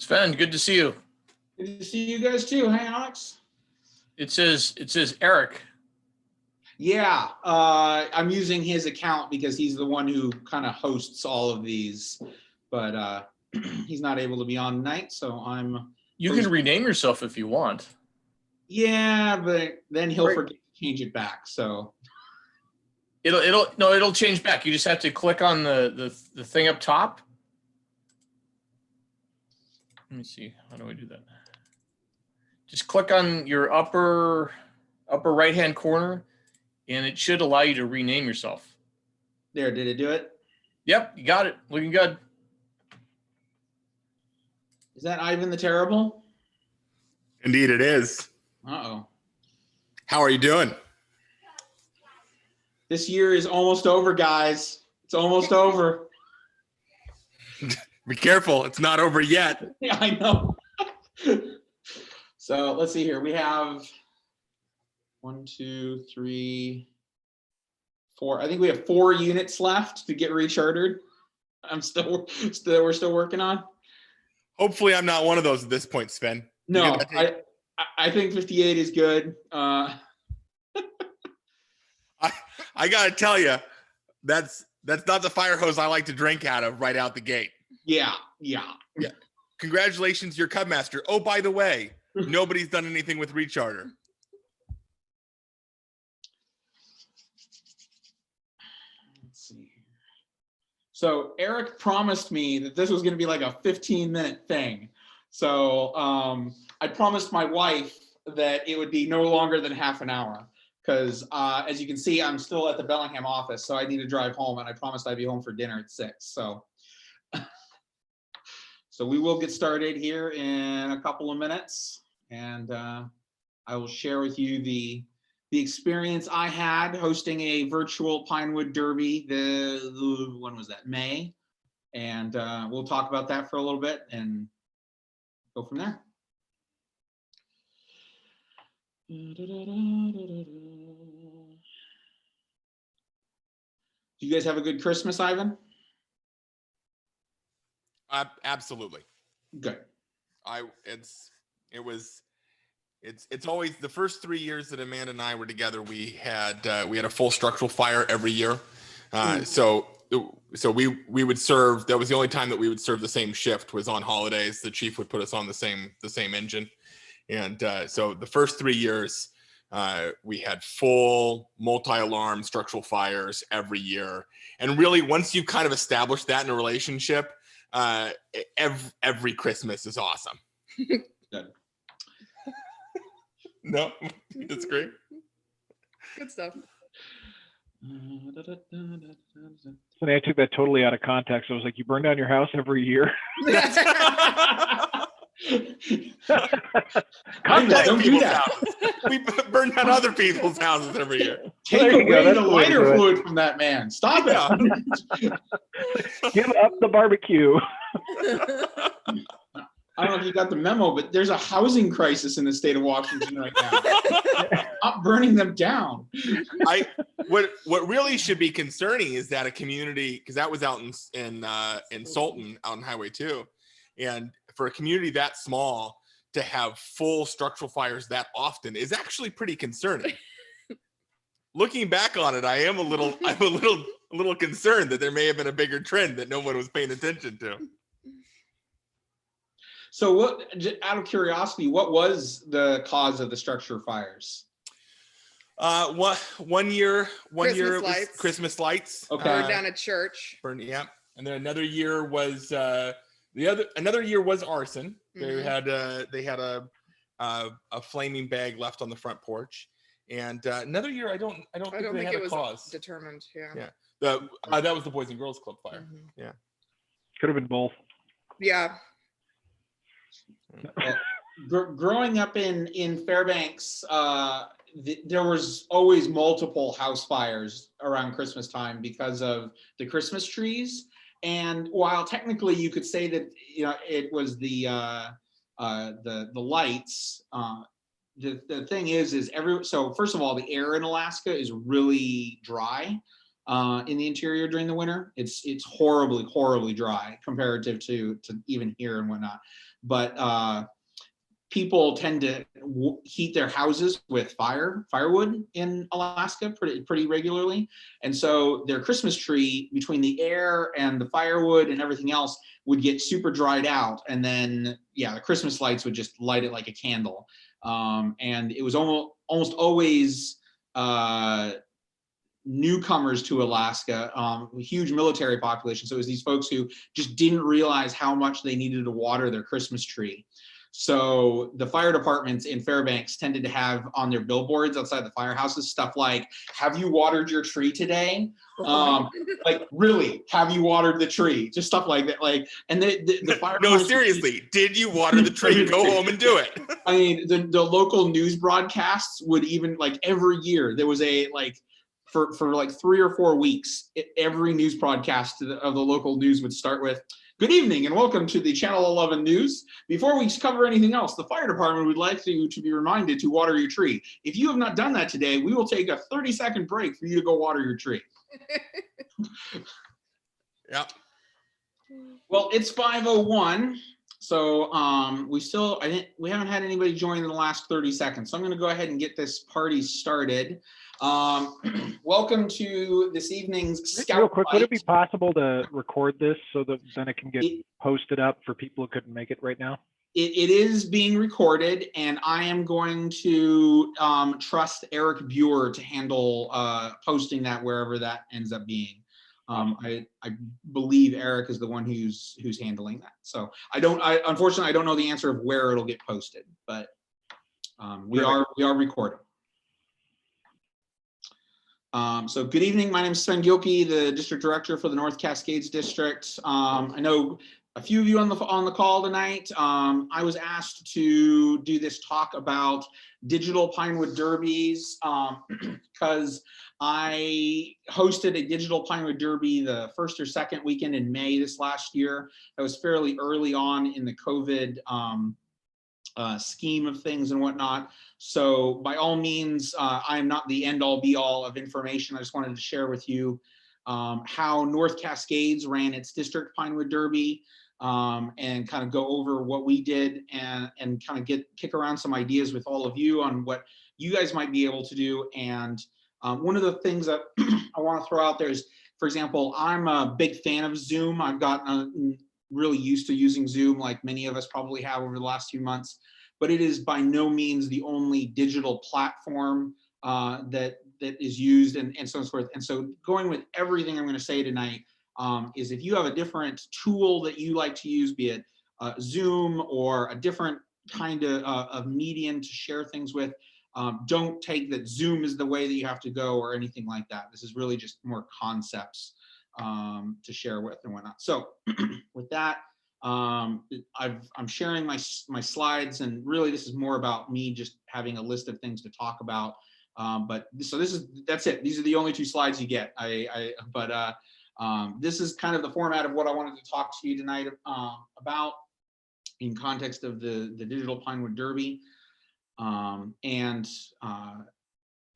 Sven, good to see you. Good to see you guys too. Hey, Alex. It says Eric. Yeah, I'm using his account because he's the one who kind of hosts all of these, but he's not able to be on tonight, so I'm. You can rename yourself if you want. Yeah, but then he'll forget to change it back. So it'll change back. You just have to click on the thing up top. Let me see. How do I do that? Just click on your upper right hand corner, and it should allow you to rename yourself. There, did it do it? Yep, you got it. Looking good. Is that Ivan the Terrible? Indeed it is. Uh-oh. How are you doing? This year is almost over, guys. It's almost over. Be careful, it's not over yet. Yeah, I know. So let's see here. We have 1, 2, 3, 4. I think we have 4 units left to get rechartered. We're still working on. Hopefully I'm not one of those at this point, Sven. No, I think 58 is good. I gotta tell you, that's not the fire hose I like to drink out of right out the gate. Yeah. Congratulations, you're Cub Master. Oh, by the way, nobody's done anything with recharter. Let's see. So Eric promised me that this was going to be like a 15-minute thing. So I promised my wife that it would be no longer than half an hour because as you can see, I'm still at the Bellingham office, so I need to drive home, and I promised I'd be home for dinner at 6. So we will get started here in a couple of minutes, and I will share with you the experience I had hosting a virtual Pinewood Derby. When was that? May, and we'll talk about that for a little bit and go from there. Do you guys have a good Christmas, Ivan? Absolutely. Good. It's always the first 3 years that Amanda and I were together. We had a full structural fire every year. So we would serve. That was the only time that we would serve the same shift was on holidays. The chief would put us on the same engine, and so the first 3 years we had full multi-alarm structural fires every year. And really, once you kind of establish that in a relationship, every Christmas is awesome. Good. No, that's great. Good stuff. Funny, I took that totally out of context. I was like, you burn down your house every year? Don't do that. We burn down other people's houses every year. Take away the lighter fluid from that man. Stop it. Give up the barbecue. I don't know if you got the memo, but there's a housing crisis in the state of Washington right now. Stop burning them down. What really should be concerning is that a community, because that was out in Sultan, out in Highway 2, and for a community that small to have full structural fires that often is actually pretty concerning. Looking back on it, I'm a little concerned that there may have been a bigger trend that no one was paying attention to. So out of curiosity, what was the cause of the structure fires? One year it was Christmas lights. Okay. Burned down a church. Yeah. And then another year was another year was arson. Mm-hmm. They had a flaming bag left on the front porch. And another year I don't think they had a cause determined. Yeah. That was the Boys and Girls Club fire. Mm-hmm. Yeah. Could have been both. Yeah. Growing up in Fairbanks, there was always multiple house fires around Christmas time because of the Christmas trees. And while technically you could say that it was the lights, the thing is so first of all, the air in Alaska is really dry in the interior during the winter. It's horribly dry comparative to even here and whatnot. but people tend to heat their houses with firewood in Alaska pretty regularly. And so their Christmas tree, between the air and the firewood and everything else, would get super dried out. And then, yeah, the Christmas lights would just light it like a candle. And it was almost always newcomers to Alaska, a huge military population. So it was these folks who just didn't realize how much they needed to water their Christmas tree. So the fire departments in Fairbanks tended to have on their billboards outside the firehouses stuff like, "Have you watered your tree today?" Like, really, have you watered the tree? Just stuff like that. Like, and the fire. No, seriously, did you water the tree? Go home and do it. I mean, the local news broadcasts would even, like, every year there was a, like, for like 3 or 4 weeks, every news broadcast of the local news would start with, "Good evening and welcome to the Channel 11 News. Before we cover anything else, the fire department would like you to be reminded to water your tree. If you have not done that today, we will take a 30-second break for you to go water your tree." Yep. Well, it's 5:01, so we haven't had anybody join in the last 30 seconds. So I'm going to go ahead and get this party started. Welcome to this evening's Scout. Real quick, would it be possible to record this so that then it can get posted up for people who couldn't make it right now? It is being recorded, and I am going to trust Eric Buer to handle posting that wherever that ends up being. I believe Eric is the one who's handling that. So unfortunately I don't know the answer of where it'll get posted, but we are recording. So good evening. My name is Sven Gilkey, the district director for the North Cascades District. I know a few of you on the call tonight. I was asked to do this talk about digital Pinewood Derbies because I hosted a digital Pinewood Derby the first or second weekend in May this last year. That was fairly early on in the COVID scheme of things and whatnot. So by all means, I am not the end all be all of information. I just wanted to share with you how North Cascades ran its district Pinewood Derby, and kind of go over what we did and kind of kick around some ideas with all of you on what you guys might be able to do. And one of the things that I want to throw out there is, for example, I'm a big fan of Zoom. I've gotten really used to using Zoom, like many of us probably have over the last few months, but it is by no means the only digital platform that is used and so on and so forth. And so going with everything I'm going to say tonight is, if you have a different tool that you like to use, be it Zoom or a different kind of medium to share things with, don't take that Zoom is the way that you have to go or anything like that. This is really just more concepts to share with and whatnot. So with that, I'm sharing my slides, and really this is more about me just having a list of things to talk about. That's it. These are the only 2 slides you get. This is kind of the format of what I wanted to talk to you tonight about in context of the digital Pinewood Derby.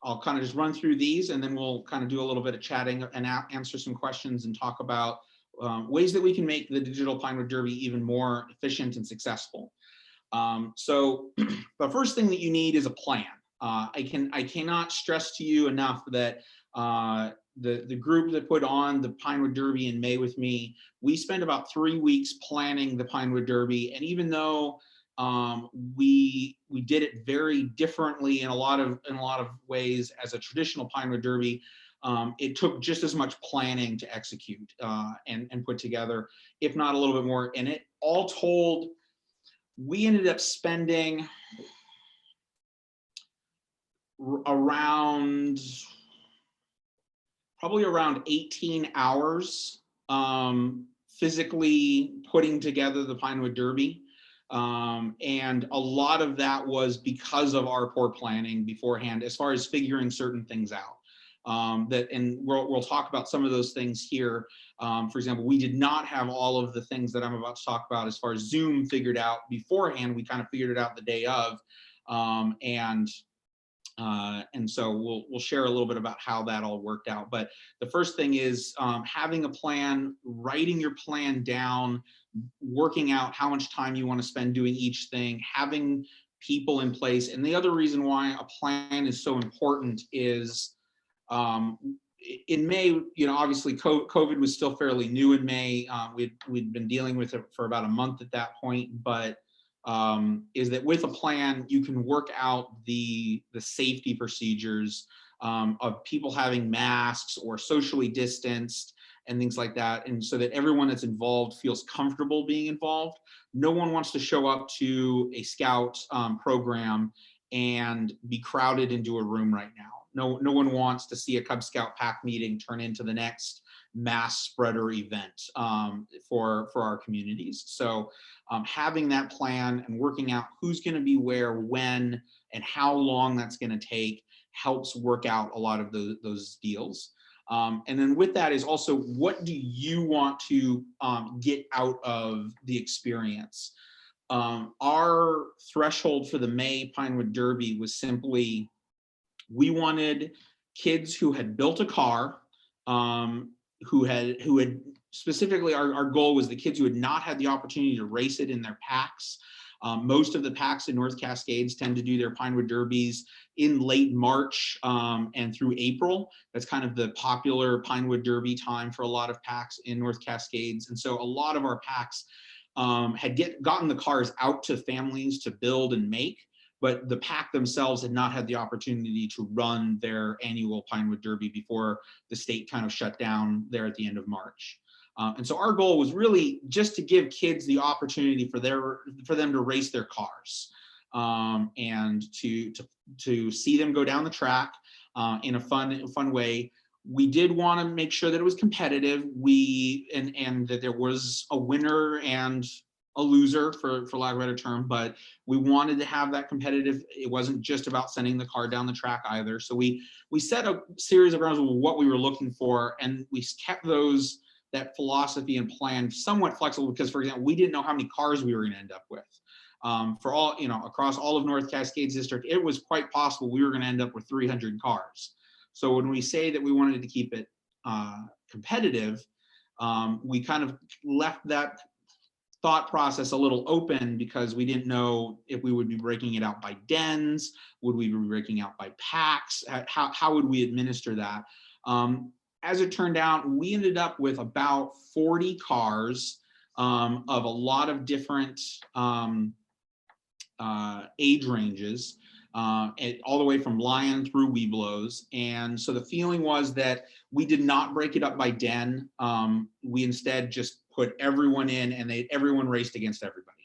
I'll kind of just run through these, and then we'll kind of do a little bit of chatting and answer some questions and talk about ways that we can make the digital Pinewood Derby even more efficient and successful. So the first thing that you need is a plan. I cannot stress to you enough that the group that put on the Pinewood Derby in May with me, we spent about 3 weeks planning the Pinewood Derby, and even though we did it very differently in a lot of ways as a traditional Pinewood Derby, it took just as much planning to execute and put together, if not a little bit more in it. All told, we ended up spending probably around 18 hours physically putting together the Pinewood Derby. And a lot of that was because of our poor planning beforehand, as far as figuring certain things out. And we'll talk about some of those things here. For example, we did not have all of the things that I'm about to talk about as far as Zoom figured out beforehand. We kind of figured it out the day of, and so we'll share a little bit about how that all worked out. But the first thing is having a plan, writing your plan down working out how much time you want to spend doing each thing, having people in place. And the other reason why a plan is so important is in May, obviously COVID was still fairly new in May. We'd been dealing with it for about a month at that point, but is that with a plan, you can work out the safety procedures of people having masks or socially distanced and things like that. And so that everyone that's involved feels comfortable being involved. No one wants to show up to a Scout program and be crowded into a room right now. No one wants to see a Cub Scout pack meeting turn into the next mass spreader event for our communities. So having that plan and working out who's going to be where, when, and how long that's going to take helps work out a lot of those deals. And then with that is also, what do you want to get out of the experience? Our threshold for the May Pinewood Derby was simply, we wanted kids who had built a car, who had specifically, our goal was the kids who had not had the opportunity to race it in their packs. Most of the packs in North Cascades tend to do their Pinewood Derbies in late March and through April. That's kind of the popular Pinewood Derby time for a lot of packs in North Cascades. And so a lot of our packs had gotten the cars out to families to build and make, but the pack themselves had not had the opportunity to run their annual Pinewood Derby before the state kind of shut down there at the end of March. And so our goal was really just to give kids the opportunity for them to race their cars and to see them go down the track in a fun way. We did want to make sure that it was competitive. And that there was a winner and a loser, for lack of a better term, but we wanted to have that competitive. It wasn't just about sending the car down the track either. So we set a series of rounds of what we were looking for, and we kept that philosophy and plan somewhat flexible because, for example, we didn't know how many cars we were going to end up with. For all, across all of North Cascades District, it was quite possible we were going to end up with 300 cars. So when we say that we wanted to keep it competitive, we kind of left that thought process a little open because we didn't know if we would be breaking it out by dens, would we be breaking out by packs, how would we administer that? As it turned out, we ended up with about 40 cars of a lot of different age ranges, all the way from Lion through Webelos. And so the feeling was that we did not break it up by den. We instead just put everyone in, and everyone raced against everybody.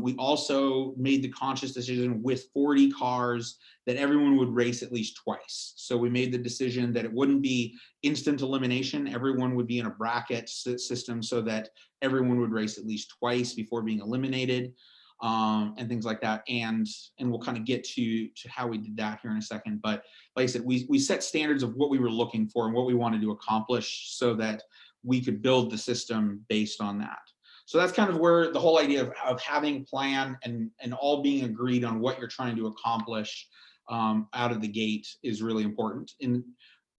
We also made the conscious decision with 40 cars that everyone would race at least twice. So we made the decision that it wouldn't be instant elimination. Everyone would be in a bracket system so that everyone would race at least twice before being eliminated, and things like that. And we'll kind of get to how we did that here in a second. But like I said, we set standards of what we were looking for and what we wanted to accomplish so that we could build the system based on that. So that's kind of where the whole idea of having plan and all being agreed on what you're trying to accomplish out of the gate is really important. And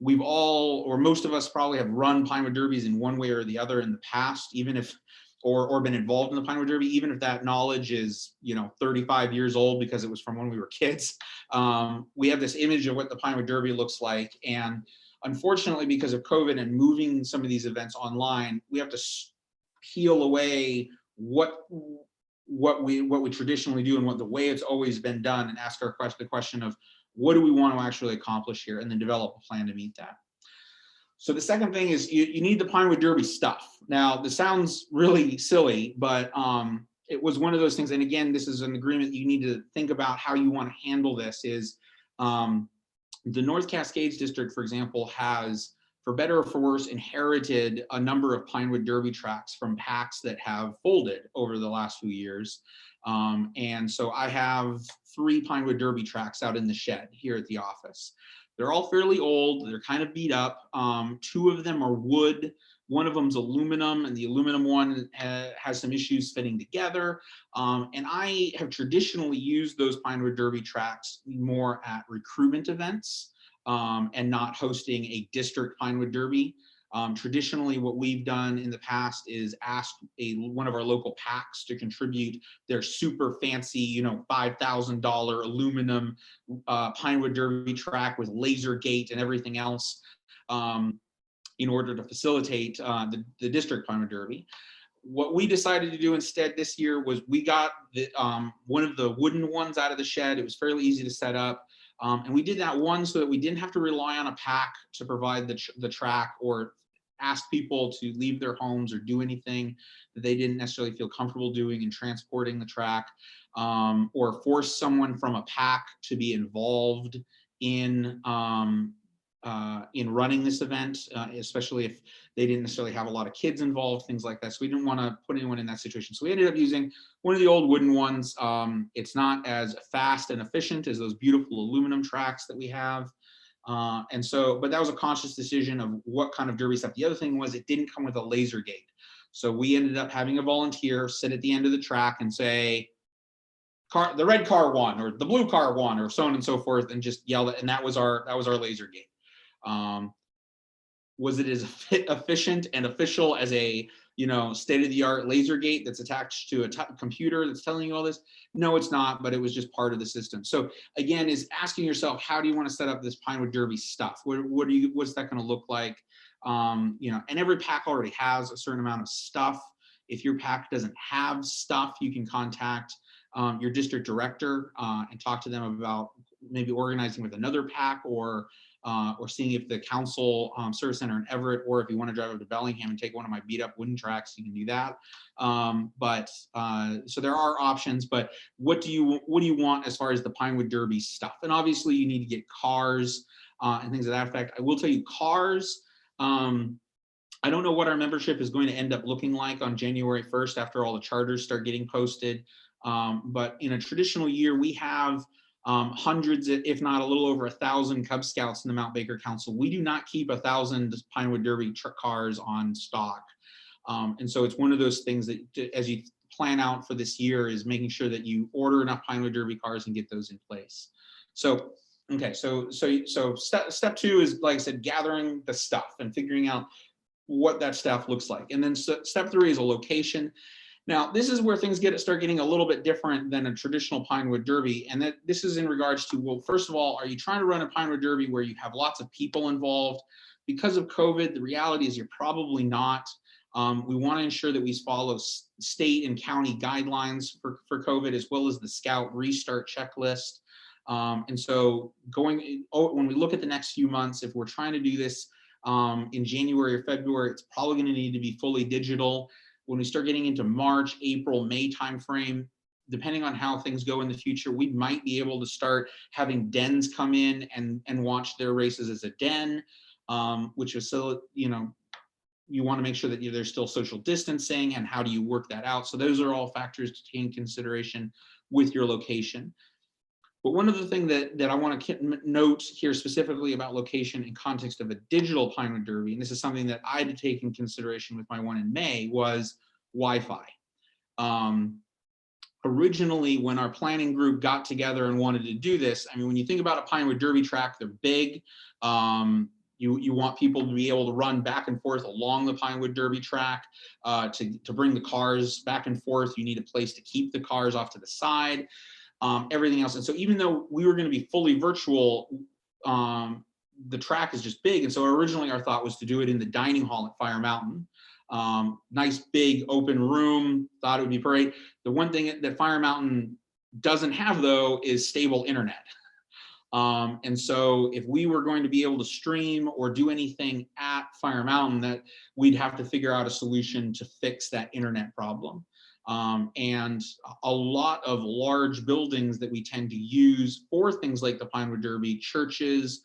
we've all, or most of us probably have run Pinewood Derbies in one way or the other in the past, even if, or been involved in the Pinewood Derby, even if that knowledge is, 35 years old because it was from when we were kids. We have this image of what the Pinewood Derby looks like. And unfortunately, because of COVID and moving some of these events online, we have to peel away what we traditionally do and what the way it's always been done, and ask the question of what do we want to actually accomplish here, and then develop a plan to meet that. So the second thing is you need the Pinewood Derby stuff. Now, this sounds really silly, but it was one of those things. And again, this is an agreement you need to think about how you want to handle this. Is the North Cascades District, for example, has, for better or for worse, inherited a number of Pinewood Derby tracks from packs that have folded over the last few years. And so I have 3 Pinewood Derby tracks out in the shed here at the office. They're all fairly old. They're kind of beat up. 2 of them are wood. One of them's aluminum, and the aluminum one has some issues fitting together. And I have traditionally used those Pinewood Derby tracks more at recruitment events and not hosting a district Pinewood Derby. Traditionally, what we've done in the past is ask one of our local packs to contribute their super fancy, $5,000 aluminum Pinewood Derby track with laser gate and everything else in order to facilitate the district Pinewood Derby. What we decided to do instead this year was we got one of the wooden ones out of the shed. It was fairly easy to set up. And we did that one so that we didn't have to rely on a pack to provide the track or ask people to leave their homes or do anything that they didn't necessarily feel comfortable doing in transporting the track, or force someone from a pack to be involved in running this event, especially if they didn't necessarily have a lot of kids involved, things like that. So we didn't want to put anyone in that situation. So we ended up using one of the old wooden ones. It's not as fast and efficient as those beautiful aluminum tracks that we have. But that was a conscious decision of what kind of derby stuff. The other thing was it didn't come with a laser gate. So we ended up having a volunteer sit at the end of the track and say, the red car won, or the blue car won, or so on and so forth, and just yell it. And that was our laser gate. Was it as efficient and official as a state-of-the-art laser gate that's attached to a computer that's telling you all this? No, it's not, but it was just part of the system. So again, is asking yourself, how do you want to set up this Pinewood Derby stuff? What's that going to look like? And every pack already has a certain amount of stuff. If your pack doesn't have stuff, you can contact your district director and talk to them about maybe organizing with another pack, or seeing if the council service center in Everett, or if you want to drive over to Bellingham and take one of my beat up wooden tracks, you can do that. So there are options, but what do you want as far as the Pinewood Derby stuff? And obviously you need to get cars and things of that effect. I will tell you, cars, I don't know what our membership is going to end up looking like on January 1st after all the charters start getting posted. But in a traditional year, we have hundreds, if not a little over 1,000 Cub Scouts in the Mount Baker Council. We do not keep 1,000 Pinewood Derby cars on stock. And so it's one of those things that as you plan out for this year is making sure that you order enough Pinewood Derby cars and get those in place. So, okay, so step two is, like I said, gathering the stuff and figuring out what that stuff looks like. And then step three is a location. Now, this is where things start getting a little bit different than a traditional Pinewood Derby. And this is in regards to, well, first of all, are you trying to run a Pinewood Derby where you have lots of people involved? Because of COVID, the reality is you're probably not. We want to ensure that we follow state and county guidelines for COVID, as well as the Scout restart checklist. And so when we look at the next few months, if we're trying to do this in January or February, it's probably going to need to be fully digital. When we start getting into March, April, May timeframe, depending on how things go in the future, we might be able to start having dens come in and watch their races as a den, which is so, you want to make sure that there's still social distancing, and how do you work that out? So those are all factors to take into consideration with your location. But one of the things that I want to note here specifically about location in context of a digital Pinewood Derby, and this is something that I had to take in consideration with my one in May, was Wi-Fi. Originally, when our planning group got together and wanted to do this, I mean, when you think about a Pinewood Derby track, they're big. You want people to be able to run back and forth along the Pinewood Derby track. To bring the cars back and forth, you need a place to keep the cars off to the side. Everything else. And so even though we were going to be fully virtual, the track is just big. And so originally our thought was to do it in the dining hall at Fire Mountain. Nice big open room, thought it would be great. The one thing that Fire Mountain doesn't have, though, is stable internet. And so if we were going to be able to stream or do anything at Fire Mountain, that we'd have to figure out a solution to fix that internet problem. And a lot of large buildings that we tend to use for things like the Pinewood Derby, churches,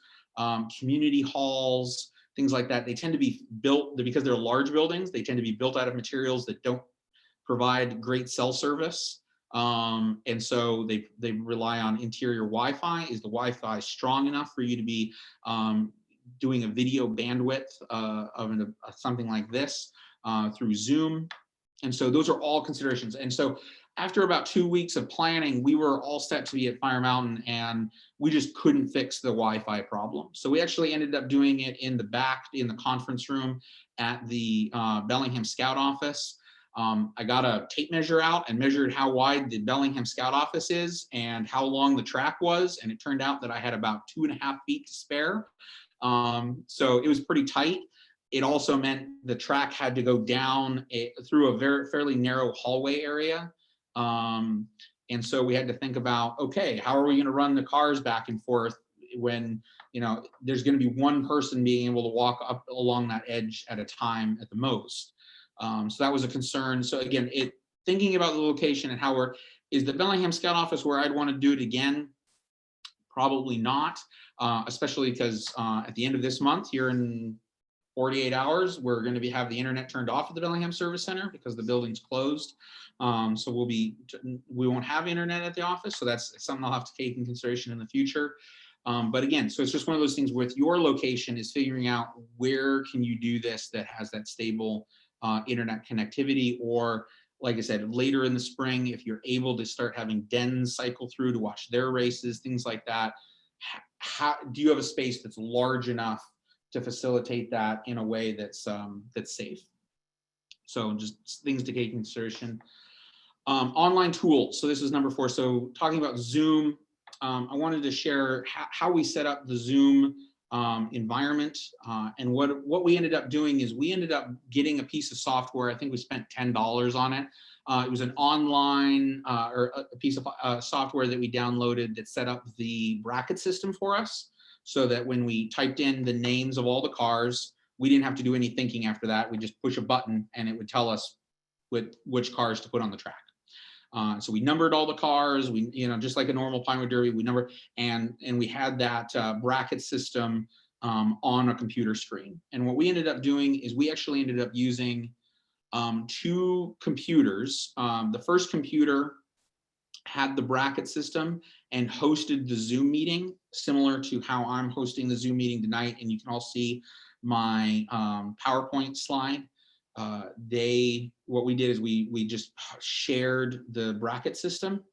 community halls, things like that, they tend to be built, because they're large buildings, they tend to be built out of materials that don't provide great cell service. And so they rely on interior Wi-Fi. Is the Wi-Fi strong enough for you to be doing a video bandwidth of something like this through Zoom? And so those are all considerations. And so after about 2 weeks of planning, we were all set to be at Fire Mountain, and we just couldn't fix the Wi-Fi problem. So we actually ended up doing it in the back, in the conference room at the Bellingham Scout office. I got a tape measure out and measured how wide the Bellingham Scout office is and how long the track was. And it turned out that I had about 2.5 feet to spare. So it was pretty tight. It also meant the track had to go down through a fairly narrow hallway area. And so we had to think about, okay, how are we going to run the cars back and forth when, you know, there's going to be one person being able to walk up along that edge at a time at the most. So that was a concern. So again, thinking about the location and how is the Bellingham Scout office where I'd want to do it again? Probably not, especially because at the end of this month, here in 48 hours, we're going to have the internet turned off at the Bellingham Service Center because the building's closed. So we won't have internet at the office. So that's something I'll have to take in consideration in the future. But again, so it's just one of those things with your location is figuring out where can you do this that has that stable internet connectivity, or like I said, later in the spring, if you're able to start having dens cycle through to watch their races, things like that. How do you have a space that's large enough to facilitate that in a way that's safe? So just things to take into consideration. Online tools. So this is number 4. So talking about Zoom, I wanted to share how we set up the Zoom environment. And what we ended up doing is we ended up getting a piece of software. I think we spent $10 on it. It was an online or a piece of software that we downloaded that set up the bracket system for us, so that when we typed in the names of all the cars, we didn't have to do any thinking after that. We just push a button and it would tell us which cars to put on the track. So we numbered all the cars, just like a normal Pinewood Derby, we numbered, and we had that bracket system on a computer screen. And what we ended up doing is we actually ended up using 2 computers. The first computer had the bracket system and hosted the Zoom meeting, similar to how I'm hosting the Zoom meeting tonight. And you can all see my PowerPoint slide. What we did is we just shared the bracket system,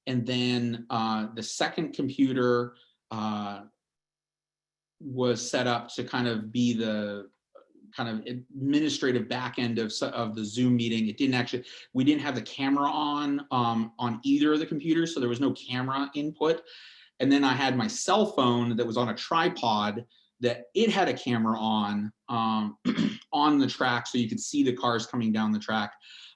and then the second computer was set up to kind of be the kind of administrative back end of the Zoom meeting. We didn't have the camera on either of the computers, so there was no camera input. And then I had my cell phone that was on a tripod that it had a camera on the track, so you could see the cars coming down the track.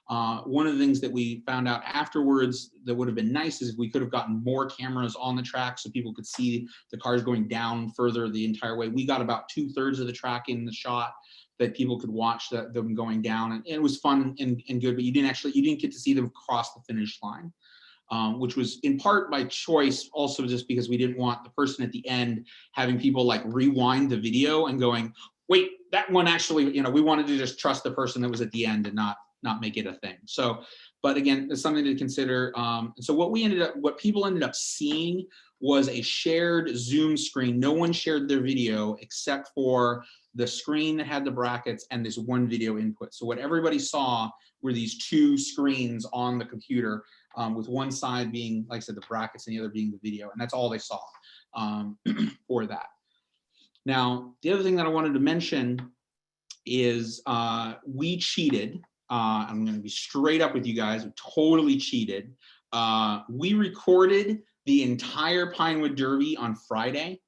One of the things that we found out afterwards that would have been nice is if we could have gotten more cameras on the track so people could see the cars going down further the entire way. We got about 2/3 of the track in the shot that people could watch them going down, and it was fun and good, but you didn't get to see them cross the finish line. Which was in part by choice, also just because we didn't want the person at the end having people like rewind the video and going, wait, that one actually, we wanted to just trust the person that was at the end and not make it a thing. So, but again, it's something to consider. And so what people ended up seeing was a shared Zoom screen. No one shared their video except for the screen that had the brackets and this one video input. So what everybody saw were these 2 screens on the computer, with one side being, like I said, the brackets and the other being the video. And that's all they saw for that. Now, the other thing that I wanted to mention is we cheated. I'm going to be straight up with you guys. We totally cheated. We recorded the entire Pinewood Derby on Friday,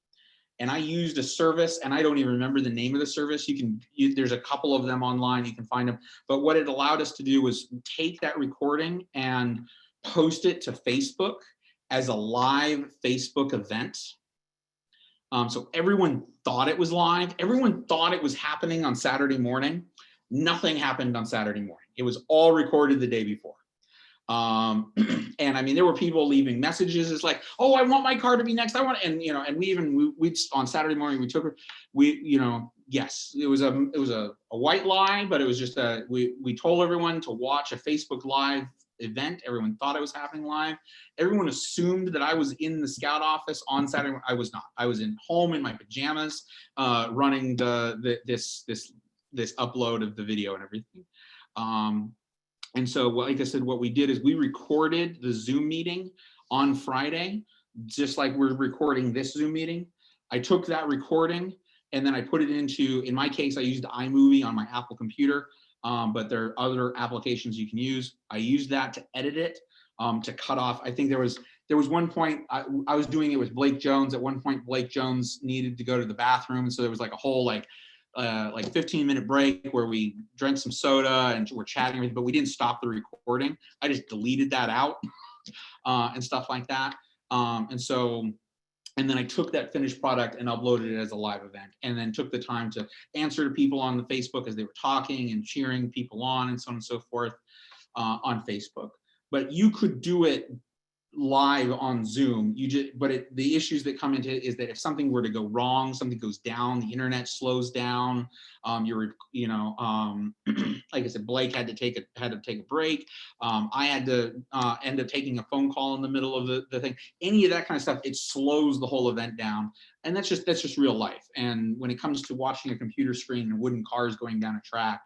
and I used a service, and I don't even remember the name of the service. There's a couple of them online, you can find them. But what it allowed us to do was take that recording and post it to Facebook as a live Facebook event. So everyone thought it was live. Everyone thought it was happening on Saturday morning. Nothing happened on Saturday morning. It was all recorded the day before. And I mean, there were people leaving messages. It's like, oh, I want my car to be next. I want, and and we on Saturday morning, yes, it was a white lie, but it was just we told everyone to watch a Facebook Live event. Everyone thought it was happening live. Everyone assumed that I was in the Scout office on Saturday. I was not. I was home in my pajamas, running this upload of the video and everything. And so, like I said, what we did is we recorded the Zoom meeting on Friday, just like we're recording this Zoom meeting. I took that recording and then I put it into, in my case, I used iMovie on my Apple computer, but there are other applications you can use. I used that to edit it, to cut off. I think there was one point I was doing it with Blake Jones. At one point, Blake Jones needed to go to the bathroom, and so there was like a whole like 15-minute break where we drank some soda and we're chatting, but we didn't stop the recording. I just deleted that out and stuff like that. And then I took that finished product and uploaded it as a live event, and then took the time to answer to people on the Facebook as they were talking and cheering people on and so on and so forth on Facebook. But you could do it live on Zoom. The issues that come into it is that if something were to go wrong, something goes down, the internet slows down. Like I said, Blake had to take a break. I had to end up taking a phone call in the middle of the thing. Any of that kind of stuff, it slows the whole event down, and that's just real life. And when it comes to watching a computer screen and wooden cars going down a track,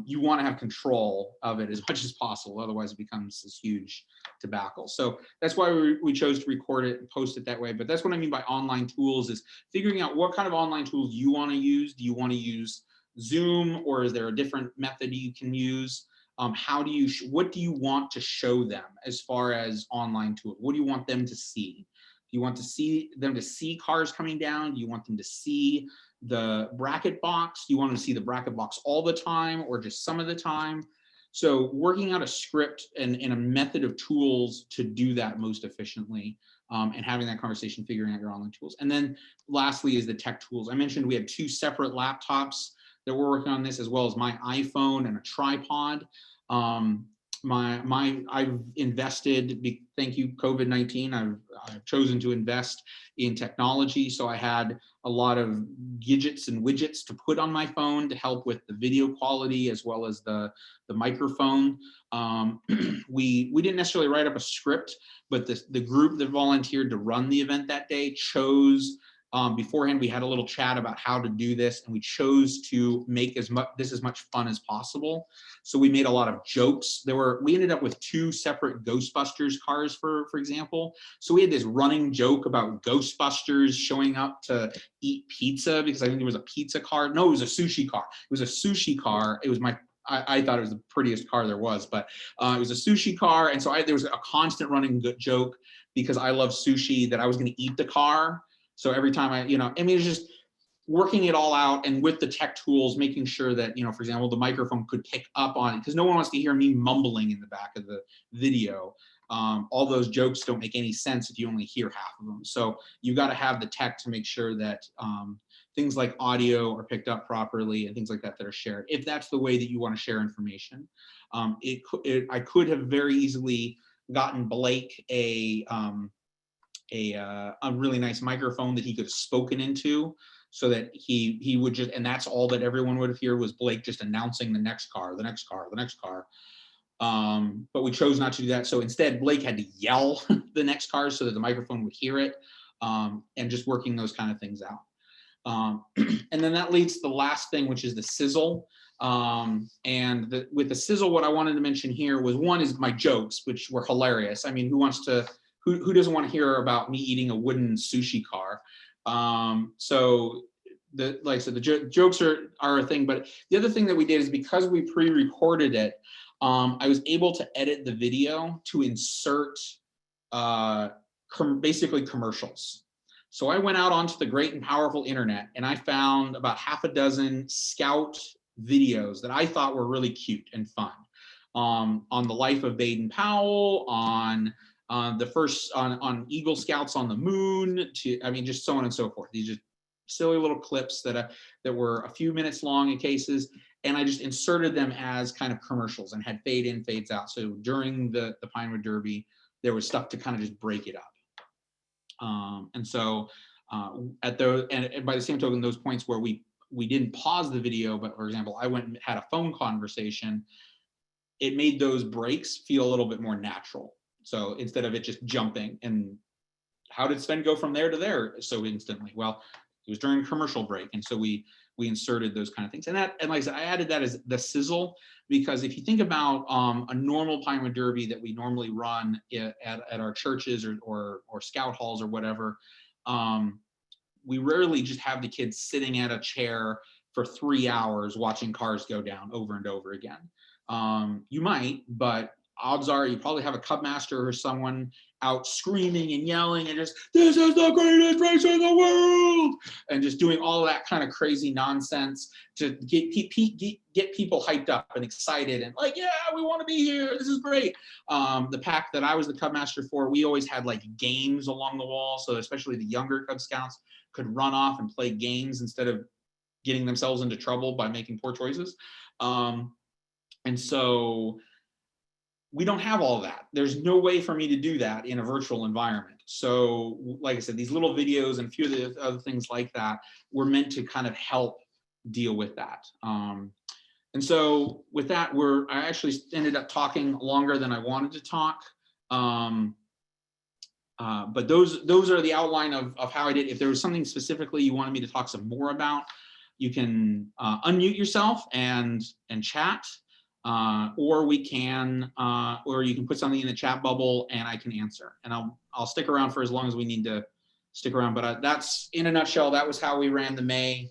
you want to have control of it as much as possible. Otherwise, it becomes this huge debacle. So that's why we chose to record it and post it that way. But that's what I mean by online tools, is figuring out what kind of online tools you want to use. Do you want to use Zoom, or is there a different method you can use? What do you want to show them as far as online tools? What do you want them to see? Do you want them to see cars coming down? Do you want them to see the bracket box? Do you want them to see the bracket box all the time or just some of the time? So working out a script and a method of tools to do that most efficiently, and having that conversation, figuring out your online tools. And then lastly is the tech tools. I mentioned we have 2 separate laptops that we're working on this, as well as my iPhone and a tripod. I've invested, thank you COVID-19, I've chosen to invest in technology. So I had a lot of gadgets and widgets to put on my phone to help with the video quality as well as the microphone. We didn't necessarily write up a script, but the group that volunteered to run the event that day chose, beforehand, we had a little chat about how to do this, and we chose to make as much fun as possible. So we made a lot of jokes. We ended up with 2 separate Ghostbusters cars, for example. So we had this running joke about Ghostbusters showing up to eat pizza, because I think there was a pizza car. No, it was a sushi car. It was a sushi car. It was I thought it was the prettiest car there was, but it was a sushi car. And so there was a constant running joke, because I love sushi, that I was going to eat the car. So every time it's just working it all out, and with the tech tools, making sure that, for example, the microphone could pick up on it, because no one wants to hear me mumbling in the back of the video. All those jokes don't make any sense if you only hear half of them. So you got to have the tech to make sure that things like audio are picked up properly and things like that are shared, if that's the way that you want to share information. I could have very easily gotten Blake a really nice microphone that he could have spoken into, so that he would just, and that's all that everyone would hear, was Blake just announcing the next car, the next car, the next car. But we chose not to do that. So instead, Blake had to yell the next car so that the microphone would hear it, and just working those kind of things out. And then that leads to the last thing, which is the Sizzle. With the Sizzle, what I wanted to mention here was, one is my jokes, which were hilarious. I mean, who doesn't want to hear about me eating a wooden sushi car? Like I said, the jokes are a thing. But the other thing that we did is, because we pre-recorded it, I was able to edit the video to insert basically commercials. So I went out onto the great and powerful internet, and I found about 6 Scout videos that I thought were really cute and fun, on the life of Baden-Powell, on the first on Eagle Scouts on the moon, just so on and so forth. These just silly little clips that were a few minutes long in cases, and I just inserted them as kind of commercials and had fade in, fades out. So during the Pinewood Derby, there was stuff to kind of just break it up. And by the same token, those points where we didn't pause the video, but for example, I went and had a phone conversation, it made those breaks feel a little bit more natural. So instead of it just jumping, and how did Sven go from there to there so instantly? Well, was during commercial break, and so we inserted those kind of things. And like I said, I added that as the sizzle, because if you think about a normal Pinewood Derby that we normally run at our churches or scout halls or whatever, we rarely just have the kids sitting at a chair for 3 hours watching cars go down over and over again. You might, but odds are you probably have a Cub Master or someone out screaming and yelling and just, this is the greatest race in the world, and just doing all that kind of crazy nonsense to get people hyped up and excited and like, yeah, we want to be here, this is great. The pack that I was the Cub Master for, we always had like games along the wall, so especially the younger Cub Scouts could run off and play games instead of getting themselves into trouble by making poor choices. And so we don't have all that. There's no way for me to do that in a virtual environment. So like I said, these little videos and a few of the other things like that were meant to kind of help deal with that. And so with that, I actually ended up talking longer than I wanted to talk. But those are the outline of how I did. If there was something specifically you wanted me to talk some more about, you can unmute yourself and chat. Or you can put something in the chat bubble and I can answer, and I'll stick around for as long as we need to stick around. But that's, in a nutshell, that was how we ran the May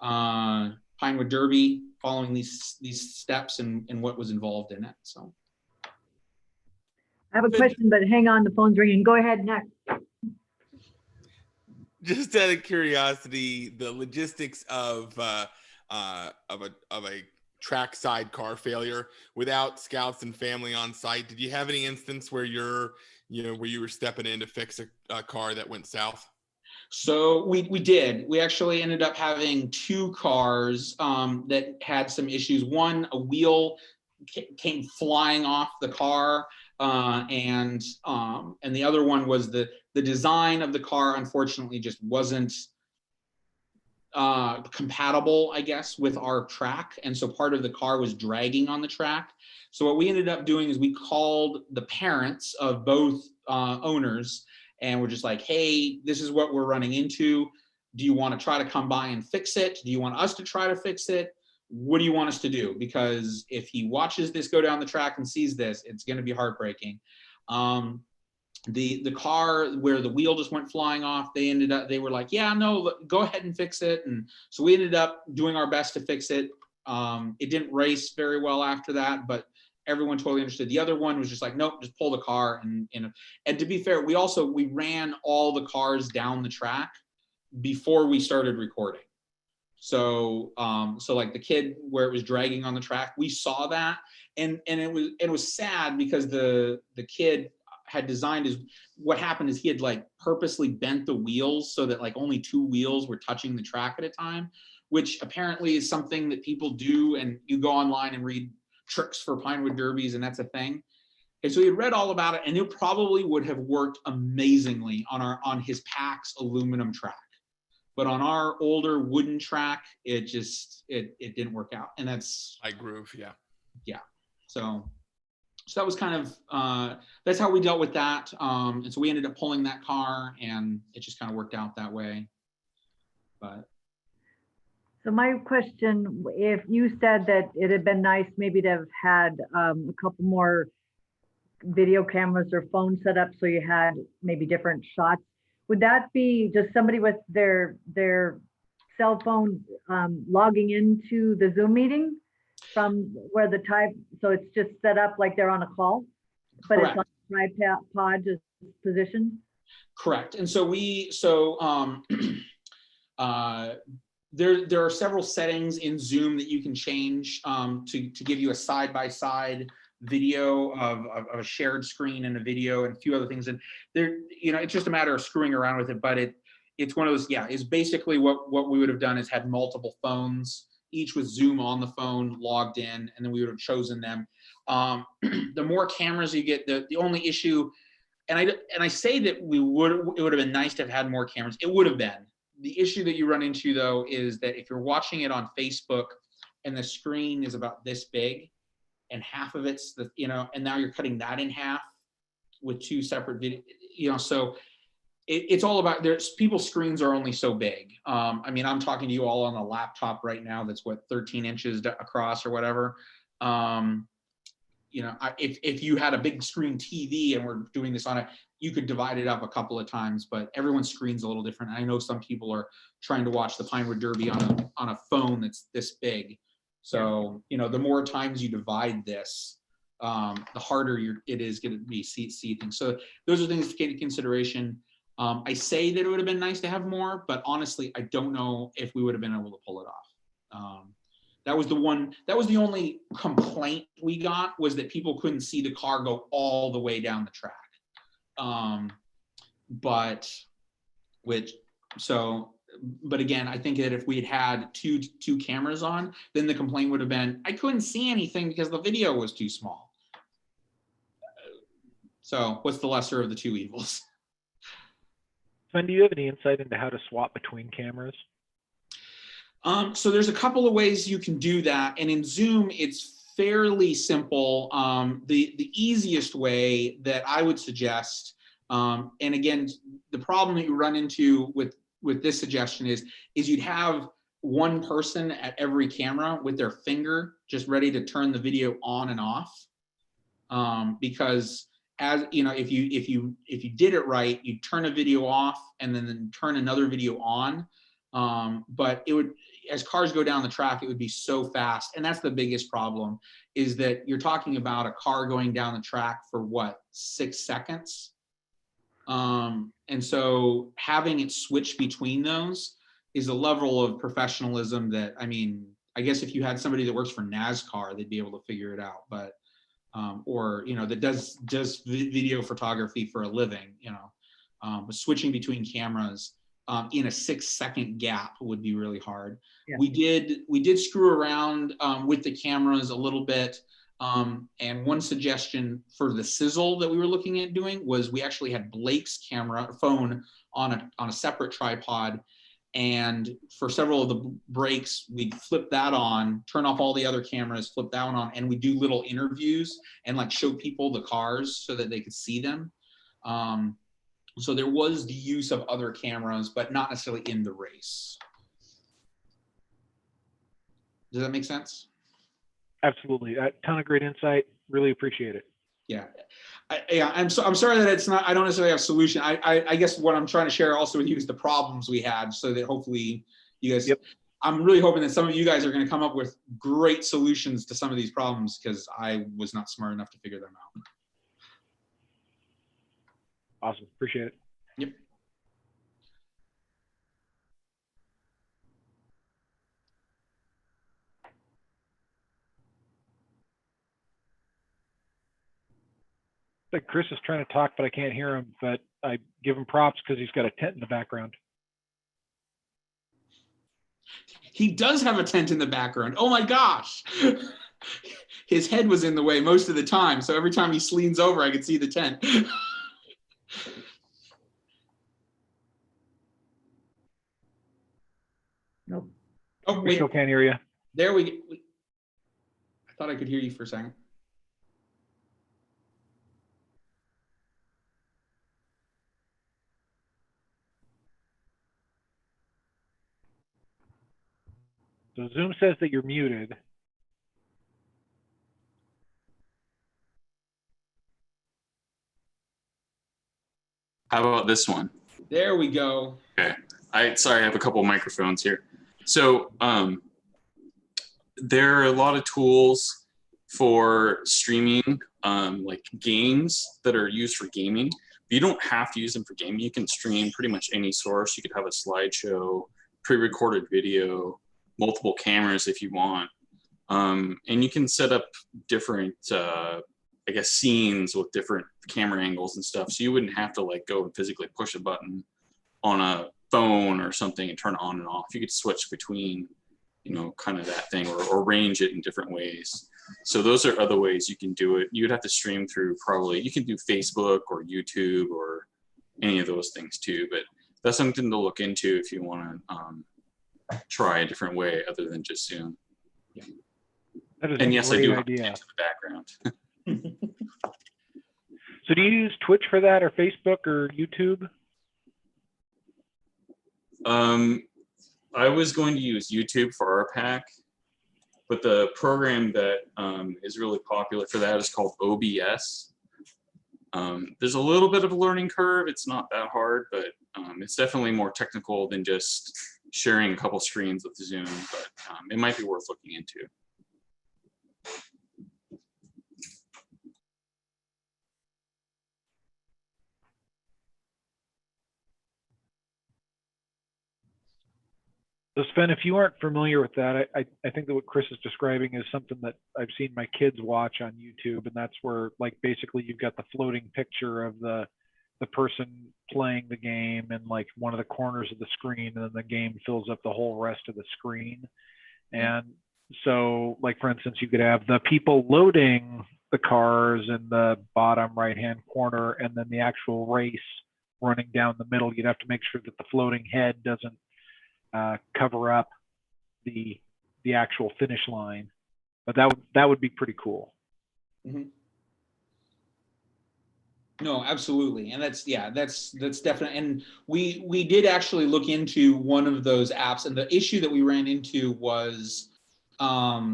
Pinewood Derby, following these steps and what was involved in it. So I have a question, but hang on, the phone's ringing. Go ahead, next. Just out of curiosity, the logistics of a trackside car failure without scouts and family on site. Did you have any instance where where you were stepping in to fix a car that went south? So we did. We actually ended up having 2 cars that had some issues. One, a wheel came flying off the car, and the other one was the design of the car, unfortunately, just wasn't compatible, I guess, with our track. And so part of the car was dragging on the track. So what we ended up doing is we called the parents of both owners, and we're just like, hey, this is what we're running into. Do you want to try to come by and fix it? Do you want us to try to fix it? What do you want us to do? Because if he watches this go down the track and sees this, it's going to be heartbreaking. The car where the wheel just went flying off, they were like, yeah, no, go ahead and fix it. And so we ended up doing our best to fix it. It didn't race very well after that, but everyone totally understood. The other one was just like, nope, just pull the car. And to be fair, we ran all the cars down the track before we started recording. So like the kid where it was dragging on the track, we saw that, and it was sad because the kid had designed what happened is he had like purposely bent the wheels so that like only 2 wheels were touching the track at a time, which apparently is something that people do, and you go online and read tricks for Pinewood Derbies, and that's a thing. And so he read all about it, and it probably would have worked amazingly on his PAX aluminum track. But on our older wooden track, it didn't work out. And that's high groove, yeah. Yeah. So that was kind of, that's how we dealt with that. And so we ended up pulling that car, and it just kind of worked out that way. But So my question, if you said that it had been nice maybe to have had a couple more video cameras or phones set up so you had maybe different shots, would that be just somebody with their cell phone logging into the Zoom meeting from where the so it's just set up like they're on a call, but correct. It's on a tripod just positioned? Correct. And so there are several settings in Zoom that you can change to give you a side-by-side video of a shared screen and a video and a few other things. And there, it's just a matter of screwing around with it, but it's one of those, it's basically what we would have done is had multiple phones, each with Zoom on the phone logged in, and then we would have chosen them. The more cameras you get, the only issue, and I say that it would have been nice to have had more cameras. It would have been. The issue that you run into though is that if you're watching it on Facebook and the screen is about this big and half of it's and now you're cutting that in half with 2 separate videos, so it's all about, there's people's screens are only so big. I mean, I'm talking to you all on a laptop right now that's what, 13 inches across or whatever. You know, if you had a big screen TV and we're doing this on it, you could divide it up a couple of times, but everyone's screen's a little different. I know some people are trying to watch the Pinewood Derby on a phone that's this big. So, you know, the more times you divide this, the harder it is going to be see things. So those are things to take into consideration. I say that it would have been nice to have more, but honestly, I don't know if we would have been able to pull it off. That was the only complaint we got, was that people couldn't see the car go all the way down the track. But again, I think that if we had two cameras on, then the complaint would have been, I couldn't see anything because the video was too small. So what's the lesser of the two evils? Sven, do you have any insight into how to swap between cameras? So there's a couple of ways you can do that. And in Zoom, it's fairly simple. The easiest way that I would suggest, and again, the problem that you run into with this suggestion is you'd have one person at every camera with their finger just ready to turn the video on and off. Because as you know, if you did it right, you'd turn a video off and then turn another video on. But it would, as cars go down the track, it would be so fast. And that's the biggest problem, is that you're talking about a car going down the track for what, 6 seconds? And so having it switch between those is a level of professionalism that, I mean, I guess if you had somebody that works for NASCAR, they'd be able to figure it out. But, or, you know, that does video photography for a living, you know, but switching between cameras in a 6-second gap would be really hard. Yeah. We did screw around with the cameras a little bit. And one suggestion for the Sizzle that we were looking at doing was, we actually had Blake's phone on a separate tripod. And for several of the breaks, we'd flip that on, turn off all the other cameras, flip that one on, and we do little interviews and like show people the cars so that they could see them. So there was the use of other cameras, but not necessarily in the race. Does that make sense? Absolutely. A ton of great insight. Really appreciate it. Yeah. I'm sorry that it's not, I don't necessarily have a solution. I guess what I'm trying to share also with you is the problems we had, so that hopefully you guys, yep. I'm really hoping that some of you guys are going to come up with great solutions to some of these problems, because I was not smart enough to figure them out. Awesome. Appreciate it. Yep. Like Chris is trying to talk, but I can't hear him, but I give him props because he's got a tent in the background. He does have a tent in the background. Oh my gosh. His head was in the way most of the time, so every time he leans over, I could see the tent. Nope. Oh, we still can't hear you. There we go. I thought I could hear you for a second. So Zoom says that you're muted. How about this one? There we go. Okay. Sorry, I have a couple of microphones here. So there are a lot of tools for streaming, like games that are used for gaming. You don't have to use them for gaming. You can stream pretty much any source. You could have a slideshow, pre-recorded video, multiple cameras if you want. And you can set up different, I guess, scenes with different camera angles and stuff. So you wouldn't have to like go and physically push a button on a phone or something and turn it on and off. You could switch between, you know, kind of that thing, or arrange it in different ways. So those are other ways you can do it. You would have to stream through, probably, you can do Facebook or YouTube or any of those things too, but that's something to look into if you want to try a different way other than just Zoom. And yes, I do have it in the background. So do you use Twitch for that, or Facebook, or YouTube? I was going to use YouTube for our pack, but the program that is really popular for that is called OBS. There's a little bit of a learning curve. It's not that hard, but it's definitely more technical than just sharing a couple screens with Zoom, but it might be worth looking into. So Sven, if you aren't familiar with that, I think that what Chris is describing is something that I've seen my kids watch on YouTube, and that's where like basically you've got the floating picture of the person playing the game in like one of the corners of the screen, and then the game fills up the whole rest of the screen. And so like for instance, you could have the people loading the cars in the bottom right hand corner, and then the actual race running down the middle. You'd have to make sure that the floating head doesn't cover up the actual finish line, but that would be pretty cool. Mm-hmm. No, absolutely, and that's definitely. And we did actually look into one of those apps, and the issue that we ran into was what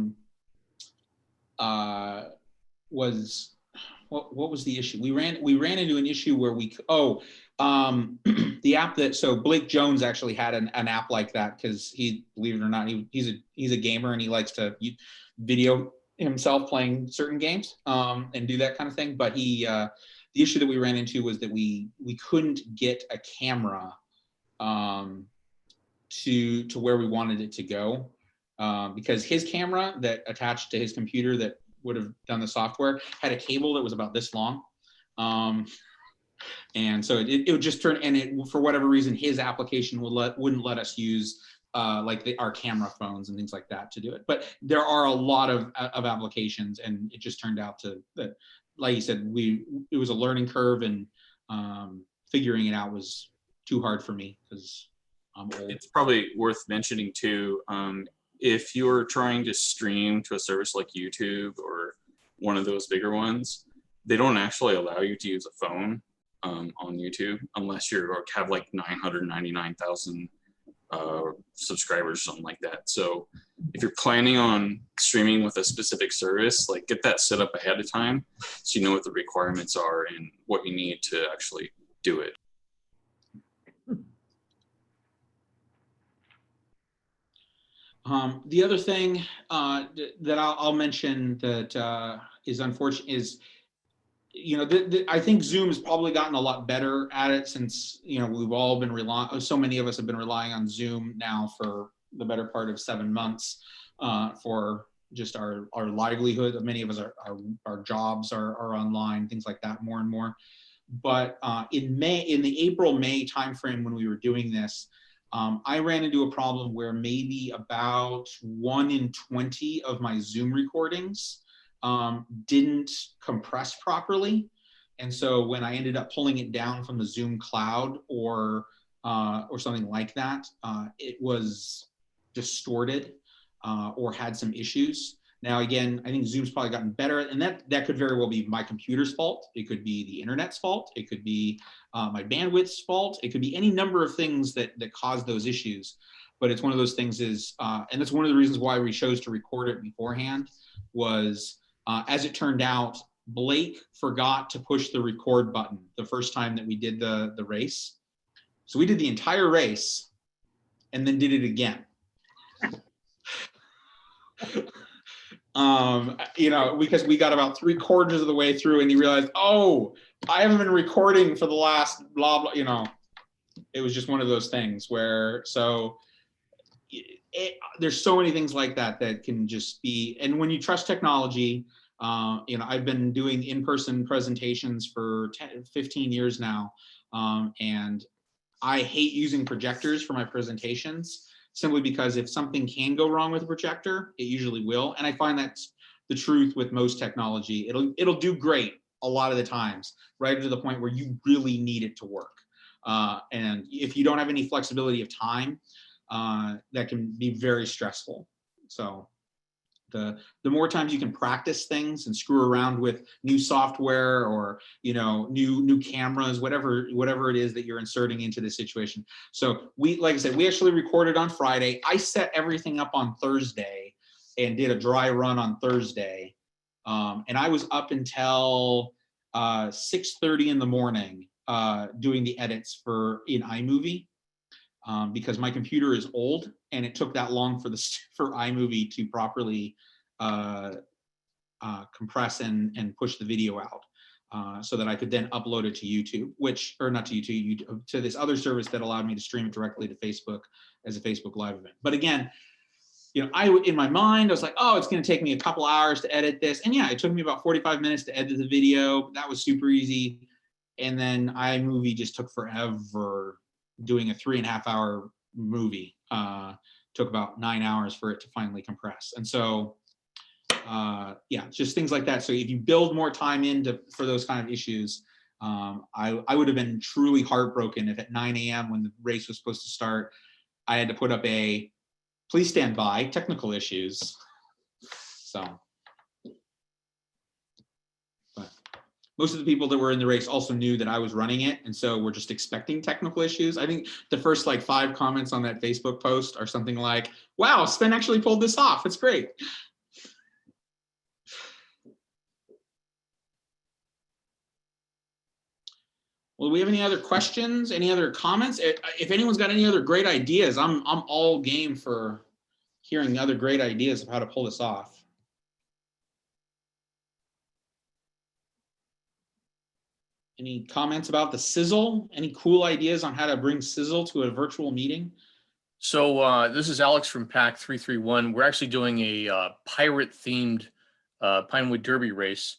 was the issue? We ran into an issue where the app that, so Blake Jones actually had an app like that, because he, believe it or not, he's a gamer and he likes to video himself playing certain games and do that kind of thing. But the issue that we ran into was that we couldn't get a camera to where we wanted it to go, because his camera that attached to his computer that would have done the software had a cable that was about this long. And so it would just turn, and for whatever reason, his application wouldn't let us use our camera phones and things like that to do it. But there are a lot of applications, and it just turned out that, like you said, it was a learning curve, and figuring it out was too hard for me because I'm old. It's probably worth mentioning too, if you're trying to stream to a service like YouTube or one of those bigger ones, they don't actually allow you to use a phone on YouTube unless you have like 999,000 subscribers, something like that. So if you're planning on streaming with a specific service, like get that set up ahead of time so you know what the requirements are and what you need to actually do it. The other thing that I'll mention that is unfortunate is, I think Zoom has probably gotten a lot better at it since, we've all been so many of us have been relying on Zoom now for the better part of 7 months for just our livelihood. Many of us, our jobs are online, things like that, more and more. But in the April-May timeframe when we were doing this, I ran into a problem where maybe about 1 in 20 of my Zoom recordings didn't compress properly. And so when I ended up pulling it down from the Zoom cloud or something like that, it was distorted or had some issues. Now, again, I think Zoom's probably gotten better, and that could very well be my computer's fault. It could be the internet's fault. It could be my bandwidth's fault. It could be any number of things that cause those issues. But it's one of those things and that's one of the reasons why we chose to record it beforehand was, as it turned out, Blake forgot to push the record button the first time that we did the race. So we did the entire race and then did it again. Because we got about 3/4 of the way through and he realized, oh, I haven't been recording for the last blah, blah, It was just one of those things where, there's so many things like that can just be, and when you trust technology, I've been doing in-person presentations for 15 years now, and I hate using projectors for my presentations simply because if something can go wrong with a projector, it usually will. And I find that's the truth with most technology. It'll do great a lot of the times, right to the point where you really need it to work. And if you don't have any flexibility of time, that can be very stressful. So the more times you can practice things and screw around with new software or, new cameras, whatever it is that you're inserting into the situation. So like I said, we actually recorded on Friday. I set everything up on Thursday and did a dry run on Thursday. And I was up until 6:30 in the morning doing the edits in iMovie. Because my computer is old and it took that long for iMovie to properly compress and push the video out, so that I could then upload it to YouTube, to this other service that allowed me to stream it directly to Facebook as a Facebook Live event. But again, in my mind, I was like, oh, it's going to take me a couple hours to edit this. And yeah, it took me about 45 minutes to edit the video. That was super easy. And then iMovie just took forever. Doing a 3.5-hour movie took about 9 hours for it to finally compress. And so, just things like that. So if you build more time for those kind of issues, I would have been truly heartbroken if at 9 a.m. when the race was supposed to start, I had to put up a please stand by, technical issues. So, but most of the people that were in the race also knew that I was running it, and so we're just expecting technical issues. I think the first 5 comments on that Facebook post are something like, wow, Sven actually pulled this off. It's great. Well, do we have any other questions? Any other comments? If anyone's got any other great ideas, I'm all game for hearing other great ideas of how to pull this off. Any comments about the Sizzle? Any cool ideas on how to bring Sizzle to a virtual meeting? So this is Alex from Pack 331. We're actually doing a pirate-themed Pinewood Derby race,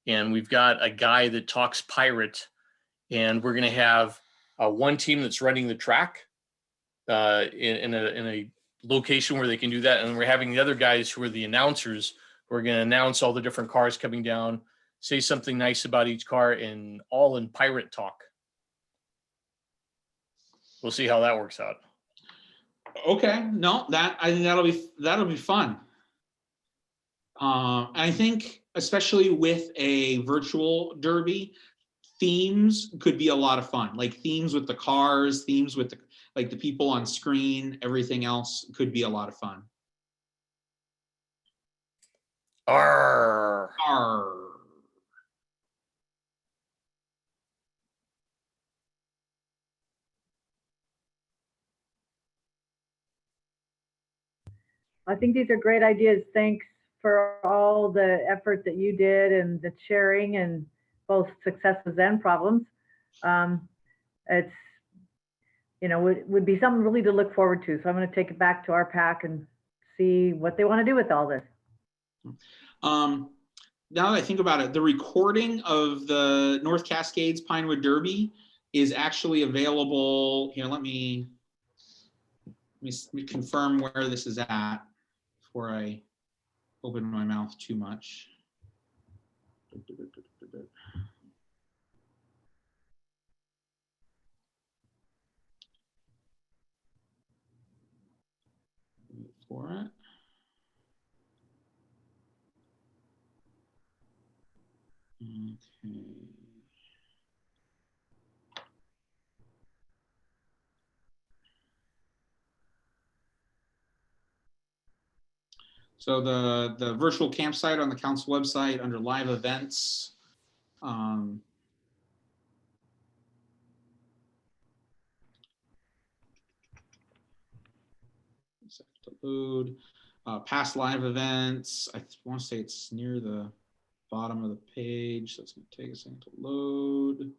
and we've got a guy that talks pirate, and we're going to have one team that's running the track in a location where they can do that, and we're having the other guys who are the announcers who are going to announce all the different cars coming down, say something nice about each car, and all in pirate talk. We'll see how that works out. Okay, no, I think that'll be fun. I think especially with a virtual derby, themes could be a lot of fun. Like themes with the cars, themes with the people on screen, everything else could be a lot of fun. Arr. Arr. I think these are great ideas. Thanks for all the effort that you did and the sharing and both successes and problems. It's, would be something really to look forward to. So I'm going to take it back to our pack and see what they want to do with all this. Now that I think about it, the recording of the North Cascades Pinewood Derby is actually available. Here, let me confirm where this is at before I open my mouth too much. Wait for it. Okay. So the virtual campsite on the council website under live events. To load past live events. I want to say it's near the bottom of the page, so it's going to take a second to load.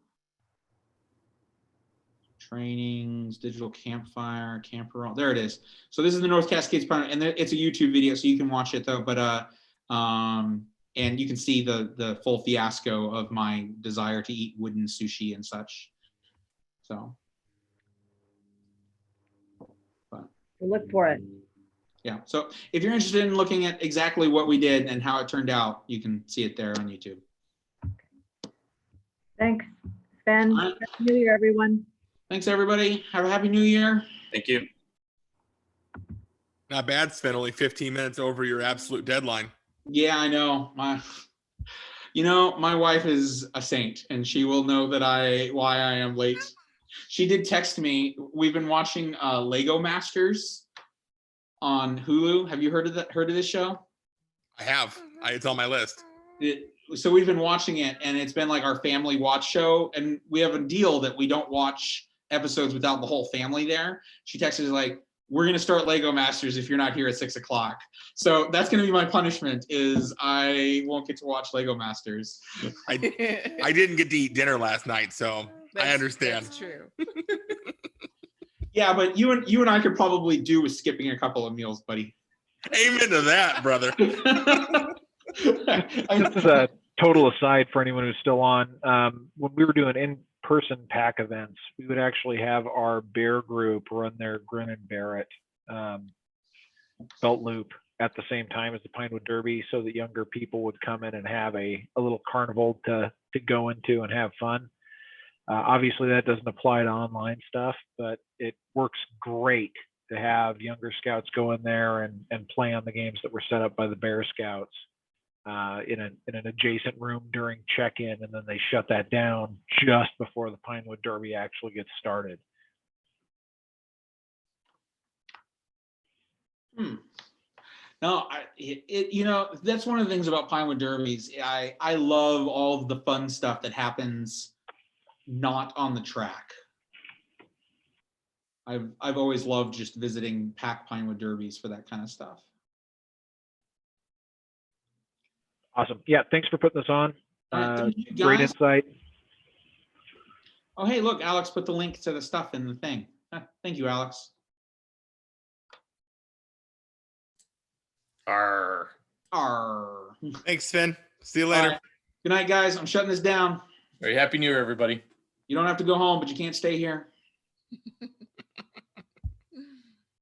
Trainings, digital campfire, camper. There it is. So this is the North Cascades Pinewood, and it's a YouTube video, so you can watch it though. But and you can see the full fiasco of my desire to eat wooden sushi and such. So, but We'll look for it. yeah. So if you're interested in looking at exactly what we did and how it turned out, you can see it there on YouTube. Thanks, Sven. All right. Happy New Year, everyone. Thanks, everybody. Have a happy new year. Thank you. Not bad, Sven. Only 15 minutes over your absolute deadline. Yeah, I know. My wife is a saint, and she will know why I am late. She did text me. We've been watching Lego Masters on Hulu. Have you heard of this show? I have. It's on my list. So we've been watching it, and it's been like our family watch show, and we have a deal that we don't watch episodes without the whole family there. She texted us like, we're going to start Lego Masters if you're not here at 6:00. So that's going to be my punishment, is I won't get to watch Lego Masters. I didn't get to eat dinner last night, so I understand. That's true. Yeah, but you and I could probably do with skipping a couple of meals, buddy. Amen to that, brother. Just as a total aside for anyone who's still on, when we were doing in-person pack events, we would actually have our bear group run their Grin and Bear It belt loop at the same time as the Pinewood Derby, so that younger people would come in and have a little carnival to go into and have fun. Obviously, that doesn't apply to online stuff, but it works great to have younger scouts go in there and play on the games that were set up by the Bear Scouts in an adjacent room during check-in, and then they shut that down just before the Pinewood Derby actually gets started. No, that's one of the things about Pinewood Derbies. I love all of the fun stuff that happens not on the track. I've always loved just visiting pack Pinewood Derbies for that kind of stuff. Awesome. Yeah, thanks for putting this on. All right, thank you, Great guys. insight. Oh, hey, look, Alex put the link to the stuff in the thing. Thank you, Alex. Arr. Arr. Thanks, Sven. See you All later. right. Good night, guys. I'm shutting this down. Very happy New Year, everybody. You don't have to go home, but you can't stay here.